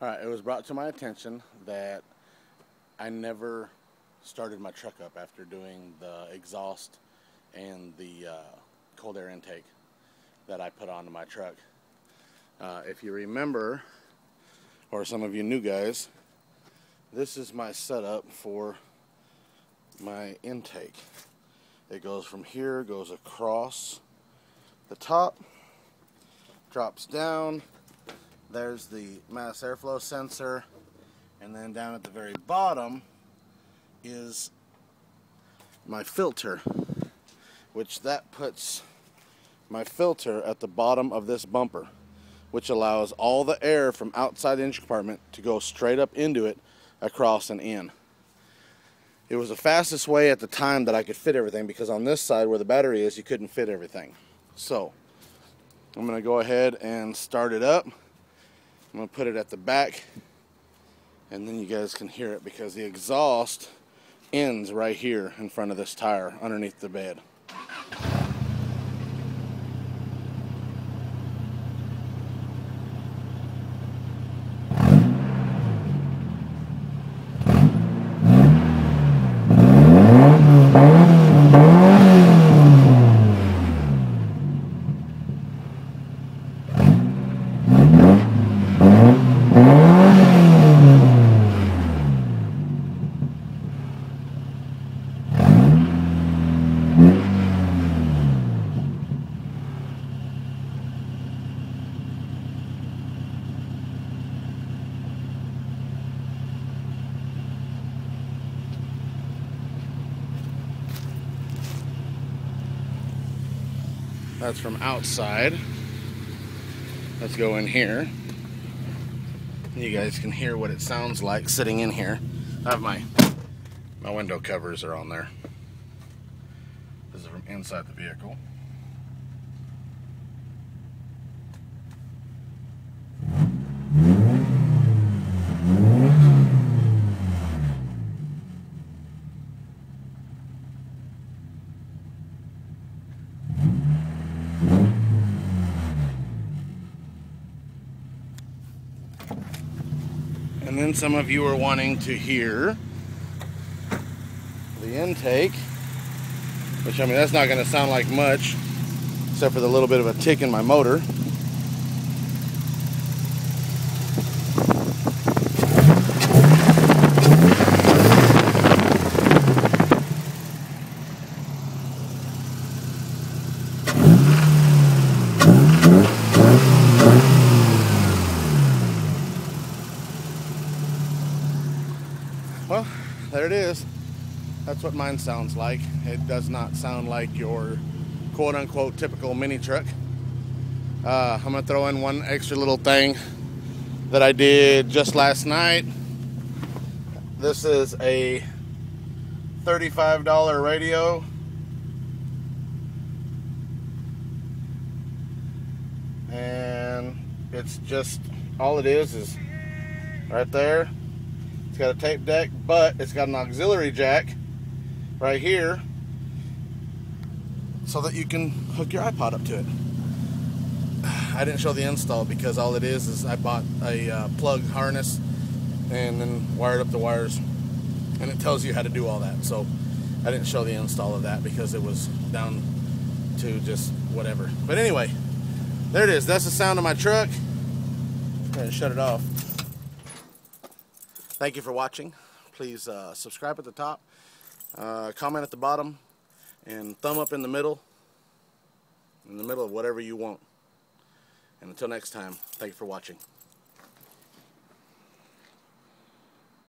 Alright, it was brought to my attention that I never started my truck up after doing the exhaust and the cold air intake that I put onto my truck. If you remember, or some of you new guys, this is my setup for my intake. It goes from here, goes across the top, drops down. There's the mass airflow sensor, and then down at the very bottom is my filter, which that puts my filter at the bottom of this bumper, which allows all the air from outside the engine compartment to go straight up into it, across and in. It was the fastest way at the time that I could fit everything, because on this side where the battery is, you couldn't fit everything. So I'm going to go ahead and start it up. I'm going to put it at the back, and then you guys can hear it, because the exhaust ends right here in front of this tire underneath the bed. That's from outside. Let's go in here. You guys can hear what it sounds like sitting in here. I have my window covers are on there. This is from inside the vehicle. And then some of you are wanting to hear the intake, which, I mean, that's not going to sound like much, except for the little bit of a tick in my motor. Well, there it is. That's what mine sounds like. It does not sound like your quote-unquote typical mini truck. I'm going to throw in one extra little thing that I did just last night. This is a $35 radio. And it's just, all it is right there. It's got a tape deck, but it's got an auxiliary jack right here so that you can hook your iPod up to it. I didn't show the install because all it is I bought a plug harness and then wired up the wires, and it tells you how to do all that. So I didn't show the install of that because it was down to just whatever. But anyway, there it is. That's the sound of my truck. I'm going to shut it off. Thank you for watching. Please subscribe at the top, comment at the bottom, and thumb up in the middle of whatever you want. And until next time, thank you for watching.